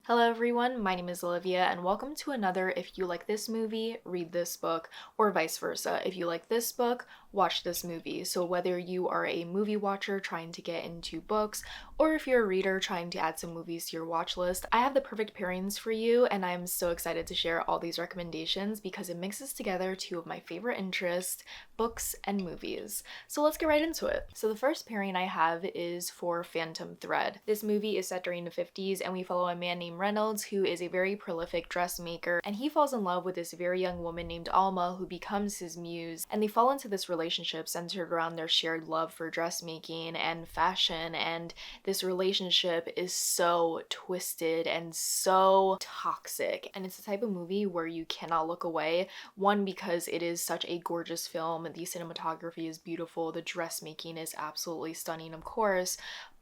Hello everyone, my name is Olivia and welcome to another If You Like This Movie, Read This Book, or vice versa. If you like this book, watch this movie. So whether you are a movie watcher trying to get into books, or if you're a reader trying to add some movies to your watch list, I have the perfect pairings for you and I'm so excited to share all these recommendations because it mixes together two of my favorite interests, books and movies. So let's get right into it. So the first pairing I have is for Phantom Thread. This movie is set during the 50s and we follow a man named Reynolds who is a very prolific dressmaker, and he falls in love with this very young woman named Alma who becomes his muse, and they fall into this relationship centered around their shared love for dressmaking and fashion, and this relationship is so twisted and so toxic, and it's the type of movie where you cannot look away. One, because it is such a gorgeous film, the cinematography is beautiful, the dressmaking is absolutely stunning, of course,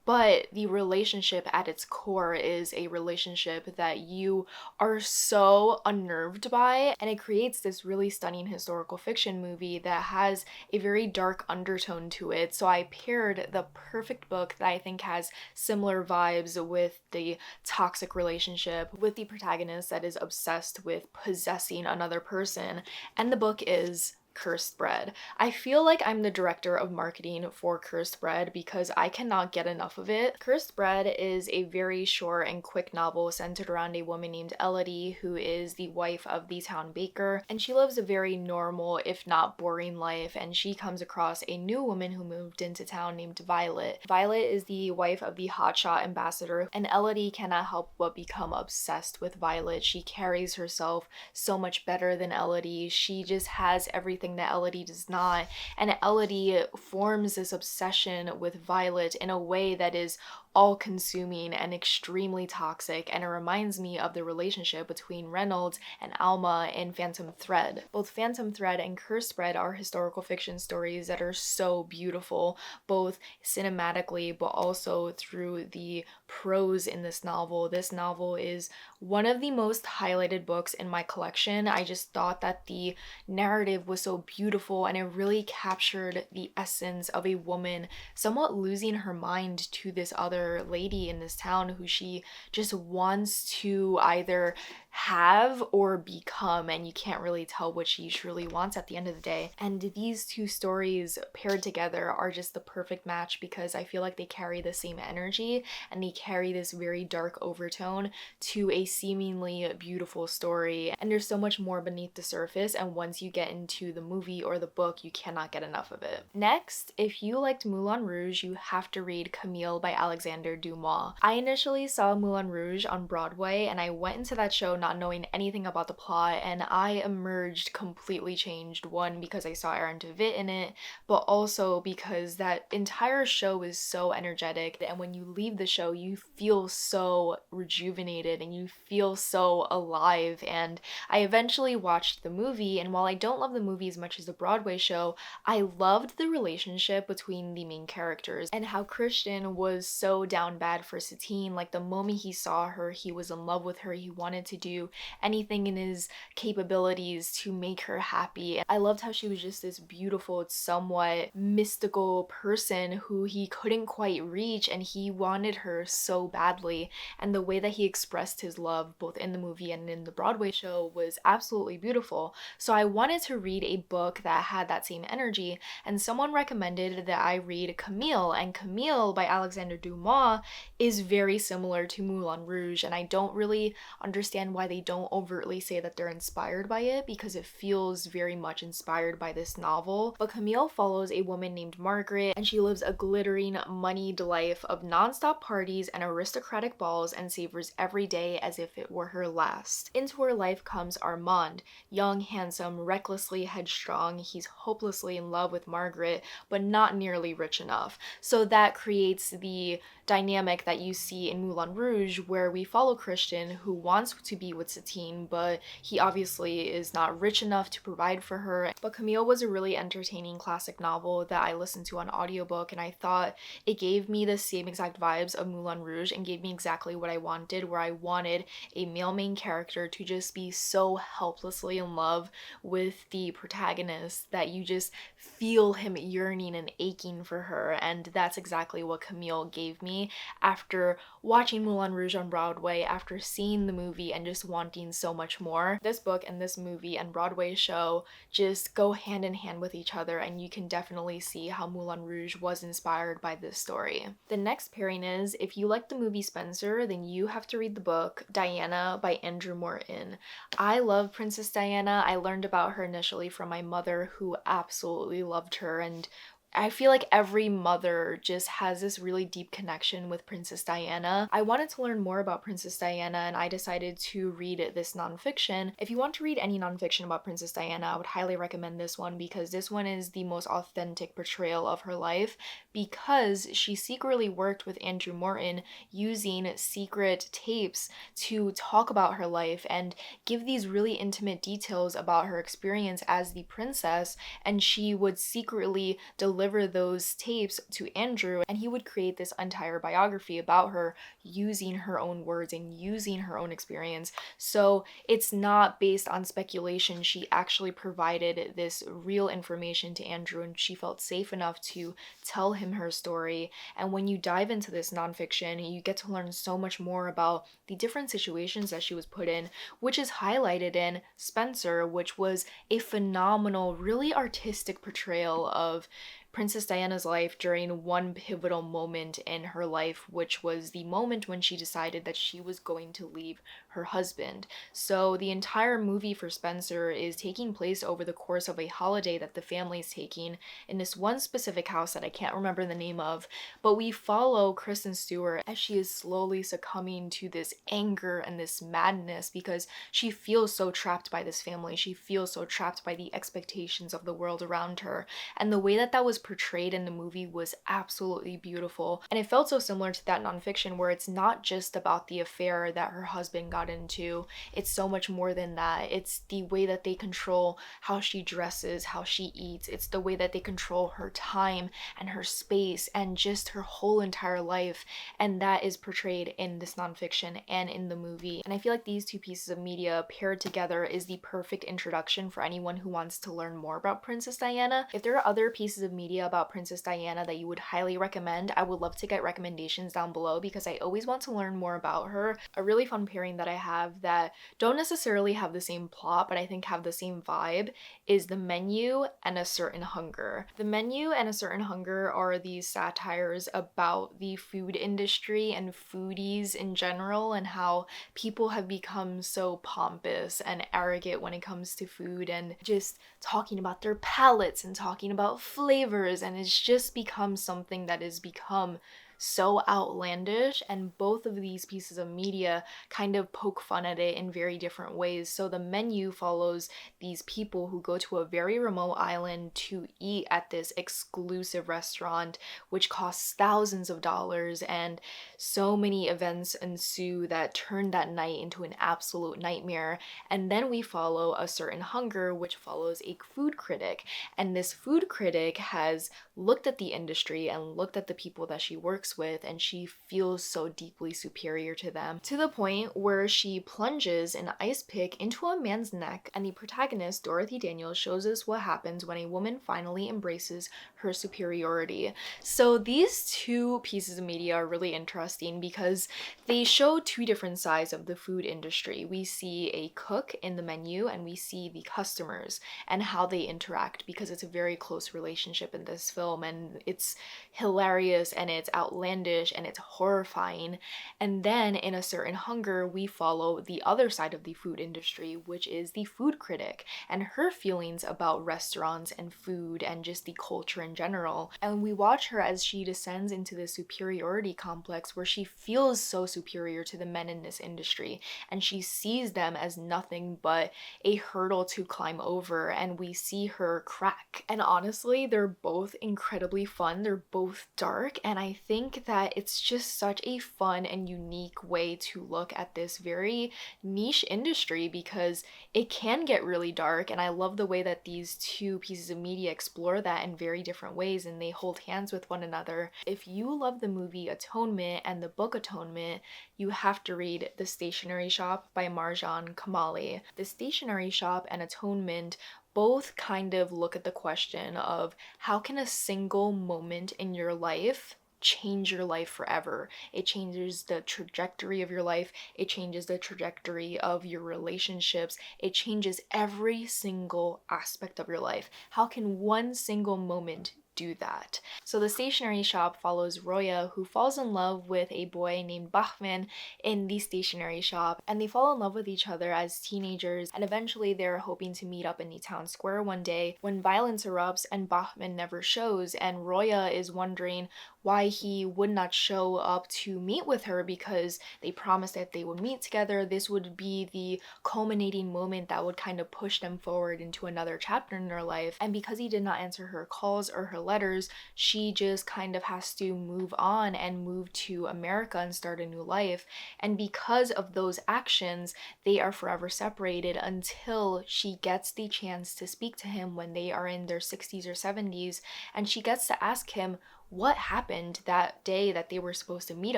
but the relationship at its core is a relationship that you are so unnerved by, and it creates this really stunning historical fiction movie that has a very dark undertone to it. So I paired the perfect book that I think has similar vibes with the toxic relationship with the protagonist that is obsessed with possessing another person, and the book is Cursed Bread. I feel like I'm the director of marketing for Cursed Bread because I cannot get enough of it. Cursed Bread is a very short and quick novel centered around a woman named Elodie who is the wife of the town baker, and she lives a very normal, if not boring life, and she comes across a new woman who moved into town named Violet. Violet is the wife of the hotshot ambassador, and Elodie cannot help but become obsessed with Violet. She carries herself so much better than Elodie. She just has everything that Elodie does not, and Elodie forms this obsession with Violet in a way that is all-consuming and extremely toxic, and it reminds me of the relationship between Reynolds and Alma in Phantom Thread. Both Phantom Thread and Cursed Bread are historical fiction stories that are so beautiful, both cinematically but also through the prose in this novel. This novel is one of the most highlighted books in my collection. I just thought that the narrative was so beautiful and it really captured the essence of a woman somewhat losing her mind to this other lady in this town who she just wants to either have or become, and you can't really tell what she truly wants at the end of the day. And these two stories paired together are just the perfect match because I feel like they carry the same energy and they carry this very dark overtone to a seemingly beautiful story, and there's so much more beneath the surface, and once you get into the movie or the book you cannot get enough of it. Next, if you liked Moulin Rouge, you have to read Camille by Alexander Dumas. I initially saw Moulin Rouge on Broadway and I went into that show not knowing anything about the plot, and I emerged completely changed. One, because I saw Aaron Tveit in it, but also because that entire show is so energetic, and when you leave the show you feel so rejuvenated and you feel so alive. And I eventually watched the movie, and while I don't love the movie as much as the Broadway show, I loved the relationship between the main characters and how Christian was so down bad for Satine. Like, the moment he saw her, he was in love with her. He wanted to do anything in his capabilities to make her happy. I loved how she was just this beautiful, somewhat mystical person who he couldn't quite reach, and he wanted her so badly. And the way that he expressed his love both in the movie and in the Broadway show was absolutely beautiful. So I wanted to read a book that had that same energy, and someone recommended that I read Camille, and Camille by Alexander Dumas is very similar to Moulin Rouge, and I don't really understand why they don't overtly say that they're inspired by it because it feels very much inspired by this novel. But Camille follows a woman named Margaret, and she lives a glittering, moneyed life of non-stop parties and aristocratic balls and savors every day as if it were her last. Into her life comes Armand, young, handsome, recklessly headstrong. He's hopelessly in love with Margaret, but not nearly rich enough. So that creates the dynamic that you see in Moulin Rouge, where we follow Christian, who wants to be with Satine, but he obviously is not rich enough to provide for her. But Camille was a really entertaining classic novel that I listened to on audiobook, and I thought it gave me the same exact vibes of Moulin Rouge and gave me exactly what I wanted, where I wanted a male main character to just be so helplessly in love with the protagonist that you just feel him yearning and aching for her, and that's exactly what Camille gave me. me after watching Moulin Rouge on Broadway, after seeing the movie and just wanting so much more. This book and this movie and Broadway show just go hand in hand with each other, and you can definitely see how Moulin Rouge was inspired by this story. The next pairing is, if you like the movie Spencer, then you have to read the book Diana by Andrew Morton. I love Princess Diana. I learned about her initially from my mother, who absolutely loved her, and I feel like every mother just has this really deep connection with Princess Diana. I wanted to learn more about Princess Diana, and I decided to read this nonfiction. If you want to read any nonfiction about Princess Diana, I would highly recommend this one, because this one is the most authentic portrayal of her life, because she secretly worked with Andrew Morton using secret tapes to talk about her life and give these really intimate details about her experience as the princess, and she would secretly deliver those tapes to Andrew, and he would create this entire biography about her using her own words and using her own experience. So it's not based on speculation. She actually provided this real information to Andrew, and she felt safe enough to tell him her story. And when you dive into this nonfiction, you get to learn so much more about the different situations that she was put in, which is highlighted in Spencer, which was a phenomenal, really artistic portrayal of Princess Diana's life during one pivotal moment in her life, which was the moment when she decided that she was going to leave her husband. So the entire movie for Spencer is taking place over the course of a holiday that the family is taking in this one specific house that I can't remember the name of, but we follow Kristen Stewart as she is slowly succumbing to this anger and this madness, because she feels so trapped by this family. She feels so trapped by the expectations of the world around her, and the way that that was portrayed in the movie was absolutely beautiful. And it felt so similar to that nonfiction, where it's not just about the affair that her husband got into, it's so much more than that. It's the way that they control how she dresses, how she eats, it's the way that they control her time and her space and just her whole entire life, and that is portrayed in this nonfiction and in the movie. And I feel like these two pieces of media paired together is the perfect introduction for anyone who wants to learn more about Princess Diana. If there are other pieces of media about Princess Diana that you would highly recommend, I would love to get recommendations down below, because I always want to learn more about her. A really fun pairing that I have that don't necessarily have the same plot, but I think have the same vibe, is The Menu and A Certain Hunger. The Menu and A Certain Hunger are these satires about the food industry and foodies in general, and how people have become so pompous and arrogant when it comes to food, and just talking about their palates and talking about flavors, and it's just become something that has become so outlandish, and both of these pieces of media kind of poke fun at it in very different ways. So The Menu follows these people who go to a very remote island to eat at this exclusive restaurant, which costs thousands of dollars, and so many events ensue that turn that night into an absolute nightmare. And then we follow A Certain Hunger, which follows a food critic, and this food critic has looked at the industry and looked at the people that she works with, and she feels so deeply superior to them, to the point where she plunges an ice pick into a man's neck. And the protagonist, Dorothy Daniels, shows us what happens when a woman finally embraces her superiority. So these two pieces of media are really interesting because they show two different sides of the food industry. We see a cook in The Menu, and we see the customers and how they interact, because it's a very close relationship in this film, and it's hilarious and it's outlandish and it's horrifying. And then in A Certain Hunger, we follow the other side of the food industry, which is the food critic, and her feelings about restaurants and food and just the culture in general. And we watch her as she descends into this superiority complex, where she feels so superior to the men in this industry, and she sees them as nothing but a hurdle to climb over, and we see her crack. And honestly, they're both incredibly fun. They're both dark, and I think that it's just such a fun and unique way to look at this very niche industry, because it can get really dark, and I love the way that these two pieces of media explore that in very different ways, and they hold hands with one another. If you love the movie Atonement and the book Atonement, you have to read The Stationery Shop by Marjan Kamali. The Stationery Shop and Atonement both kind of look at the question of how can a single moment in your life change your life forever. It changes the trajectory of your life. It changes the trajectory of your relationships. It changes every single aspect of your life. How can one single moment do that? So the stationery shop follows Roya, who falls in love with a boy named Bachman in the stationery shop, and they fall in love with each other as teenagers, and eventually they're hoping to meet up in the town square one day when violence erupts and Bachman never shows, and Roya is wondering why he would not show up to meet with her, because they promised that they would meet together. This would be the culminating moment that would kind of push them forward into another chapter in their life. And because he did not answer her calls or her letters, she just kind of has to move on and move to America and start a new life. And because of those actions, they are forever separated until she gets the chance to speak to him when they are in their 60s or 70s, and she gets to ask him what happened that day that they were supposed to meet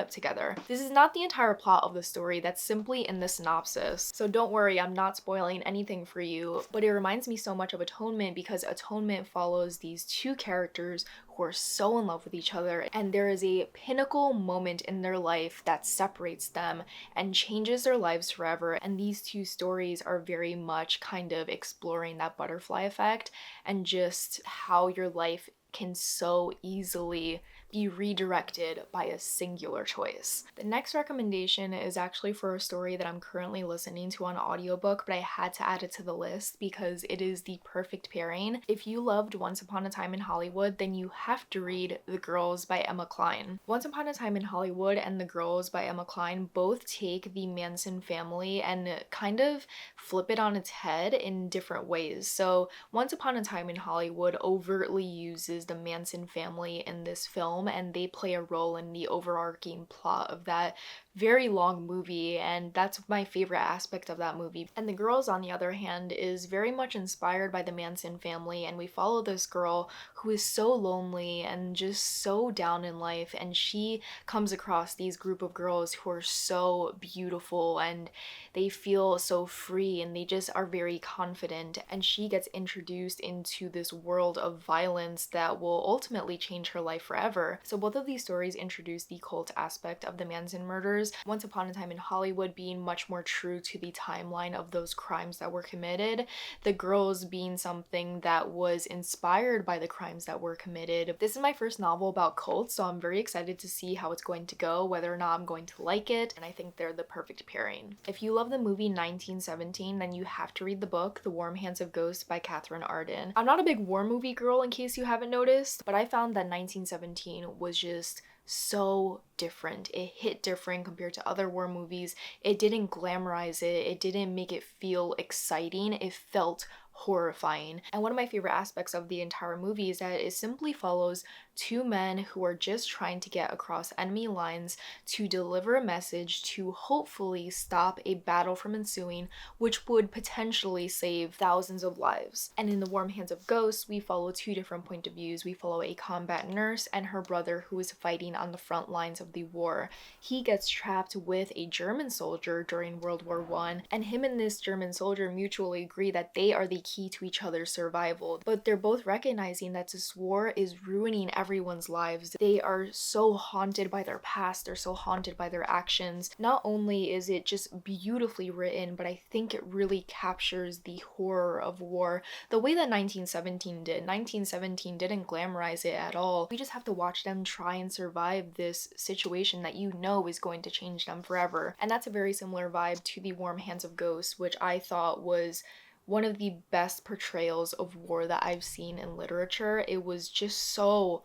up together. This is not the entire plot of the story, that's simply in the synopsis. So don't worry, I'm not spoiling anything for you, but it reminds me so much of Atonement because Atonement follows these two characters who are so in love with each other, and there is a pinnacle moment in their life that separates them and changes their lives forever. And these two stories are very much kind of exploring that butterfly effect and just how your life can so easily be redirected by a singular choice. The next recommendation is actually for a story that I'm currently listening to on audiobook, but I had to add it to the list because it is the perfect pairing. If you loved Once Upon a Time in Hollywood, then you have to read The Girls by Emma Cline. Once Upon a Time in Hollywood and The Girls by Emma Cline both take the Manson family and kind of flip it on its head in different ways. So Once Upon a Time in Hollywood overtly uses the Manson family in this film, and they play a role in the overarching plot of that very long movie, and that's my favorite aspect of that movie. And The Girls, on the other hand, is very much inspired by the Manson family, and we follow this girl who is so lonely and just so down in life, and she comes across these group of girls who are so beautiful and they feel so free and they just are very confident, and she gets introduced into this world of violence that will ultimately change her life forever. So both of these stories introduce the cult aspect of the Manson murders, Once Upon a Time in Hollywood being much more true to the timeline of those crimes that were committed, The Girls being something that was inspired by the crimes that were committed. This is my first novel about cults, so I'm very excited to see how it's going to go, whether or not I'm going to like it, and I think they're the perfect pairing. If you love the movie 1917, then you have to read the book The Warm Hands of Ghosts by Katherine Arden. I'm not a big war movie girl, in case you haven't noticed, but I found that 1917 was just so different. It hit different compared to other war movies. It didn't glamorize it. It didn't make it feel exciting. It felt horrifying. And one of my favorite aspects of the entire movie is that it simply follows two men who are just trying to get across enemy lines to deliver a message to hopefully stop a battle from ensuing, which would potentially save thousands of lives. And in The Warm Hands of Ghosts, we follow two different point of views. We follow a combat nurse and her brother who is fighting on the front lines of the war. He gets trapped with a German soldier during World War I, and him and this German soldier mutually agree that they are the key to each other's survival. But they're both recognizing that this war is ruining everyone's lives. They are so haunted by their past, they're so haunted by their actions. Not only is it just beautifully written, but I think it really captures the horror of war the way that 1917 did. 1917 didn't glamorize it at all. We just have to watch them try and survive this situation that you know is going to change them forever. And that's a very similar vibe to The Warm Hands of Ghosts, which I thought was one of the best portrayals of war that I've seen in literature. It was just so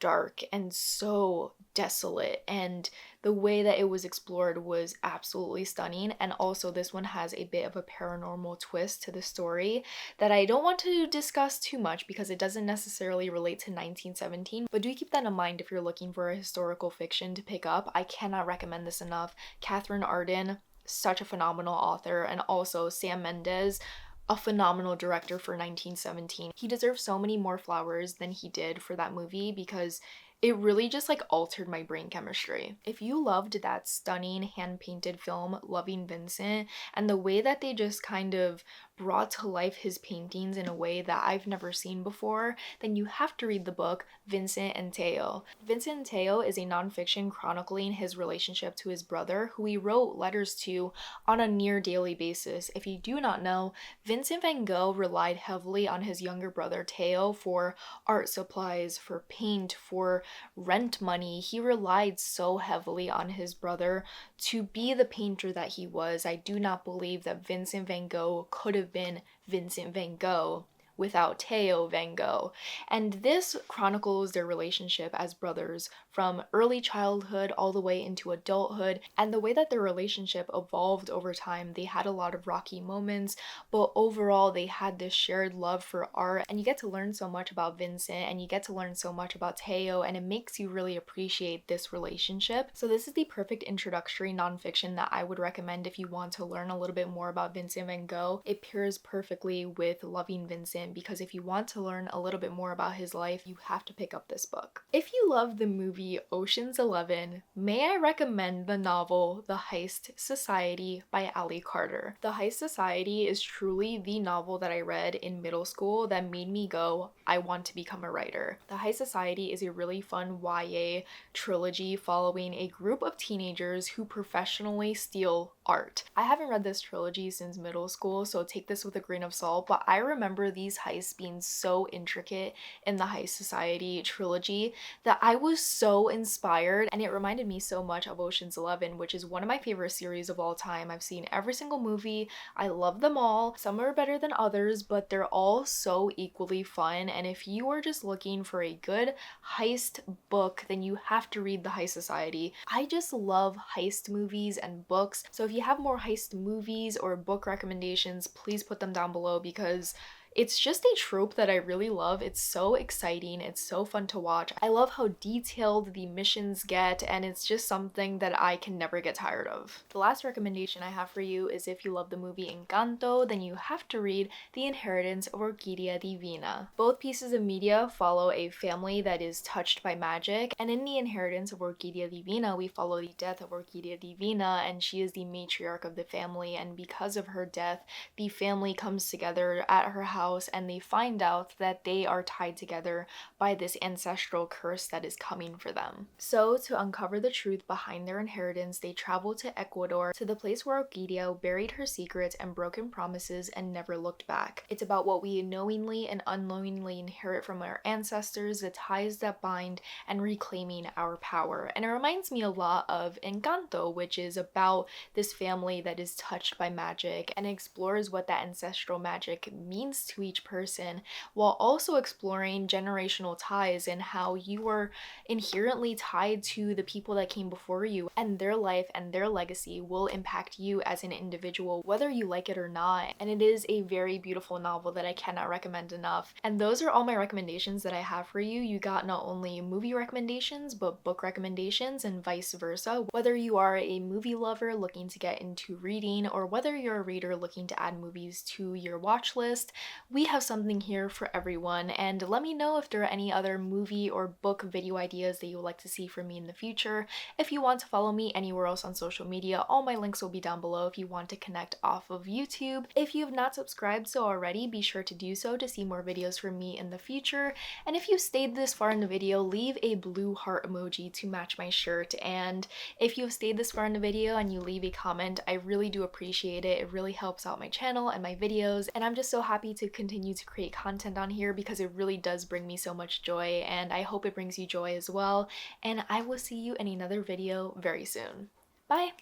dark and so desolate, and the way that it was explored was absolutely stunning. And also this one has a bit of a paranormal twist to the story that I don't want to discuss too much because it doesn't necessarily relate to 1917, but do keep that in mind if you're looking for a historical fiction to pick up. I cannot recommend this enough. Katherine Arden, such a phenomenal author, and also Sam Mendes, a phenomenal director for 1917. He deserves so many more flowers than he did for that movie because It really just like altered my brain chemistry. If you loved that stunning hand-painted film, Loving Vincent, and the way that they just kind of brought to life his paintings in a way that I've never seen before, then you have to read the book Vincent and Theo. Vincent and Theo is a nonfiction chronicling his relationship to his brother, who he wrote letters to on a near daily basis. If you do not know, Vincent van Gogh relied heavily on his younger brother Theo for art supplies, for paint, for rent money. He relied so heavily on his brother to be the painter that he was. I do not believe that Vincent van Gogh could have been Vincent van Gogh without Theo van Gogh. And this chronicles their relationship as brothers from early childhood all the way into adulthood, and the way that their relationship evolved over time. They had a lot of rocky moments, but overall they had this shared love for art, and you get to learn so much about Vincent and you get to learn so much about Theo, and it makes you really appreciate this relationship. So this is the perfect introductory nonfiction that I would recommend if you want to learn a little bit more about Vincent van Gogh. It pairs perfectly with Loving Vincent, because if you want to learn a little bit more about his life, you have to pick up this book. If you love the movie Ocean's 11, may I recommend the novel The Heist Society by Ali Carter. The Heist Society is truly the novel that I read in middle school that made me go, I want to become a writer. The Heist Society is a really fun YA trilogy following a group of teenagers who professionally steal art. I haven't read this trilogy since middle school, so take this with a grain of salt, but I remember these heists being so intricate in the Heist Society trilogy that I was so inspired, and it reminded me so much of Ocean's 11, which is one of my favorite series of all time. I've seen every single movie. I love them all. Some are better than others, but they're all so equally fun, and if you are just looking for a good heist book, then you have to read The Heist Society. I just love heist movies and books, so if you have more heist movies or book recommendations, please put them down below, because it's just a trope that I really love. It's so exciting. It's so fun to watch. I love how detailed the missions get, and it's just something that I can never get tired of. The last recommendation I have for you is if you love the movie Encanto, then you have to read The Inheritance of Orquídea Divina. Both pieces of media follow a family that is touched by magic, and in The Inheritance of Orquídea Divina, we follow the death of Orquídea Divina, and she is the matriarch of the family, and because of her death, the family comes together at her house and they find out that they are tied together by this ancestral curse that is coming for them. So to uncover the truth behind their inheritance, they travel to Ecuador, to the place where Orquídea buried her secrets and broken promises and never looked back. It's about what we knowingly and unknowingly inherit from our ancestors, the ties that bind, and reclaiming our power. And it reminds me a lot of Encanto, which is about this family that is touched by magic and explores what that ancestral magic means to each person, while also exploring generational ties and how you are inherently tied to the people that came before you, and their life and their legacy will impact you as an individual, whether you like it or not. And it is a very beautiful novel that I cannot recommend enough. And those are all my recommendations that I have for you. You got not only movie recommendations, but book recommendations and vice versa. Whether you are a movie lover looking to get into reading, or whether you're a reader looking to add movies to your watch list, we have something here for everyone. And let me know if there are any other movie or book video ideas that you would like to see from me in the future. If you want to follow me anywhere else on social media, all my links will be down below if you want to connect off of YouTube. If you have not subscribed so already, be sure to do so to see more videos from me in the future. And if you stayed this far in the video, leave a blue heart emoji to match my shirt. And if you've stayed this far in the video and you leave a comment, I really do appreciate it. It really helps out my channel and my videos, and I'm just so happy to continue to create content on here because it really does bring me so much joy, and I hope it brings you joy as well. And I will see you in another video very soon. Bye!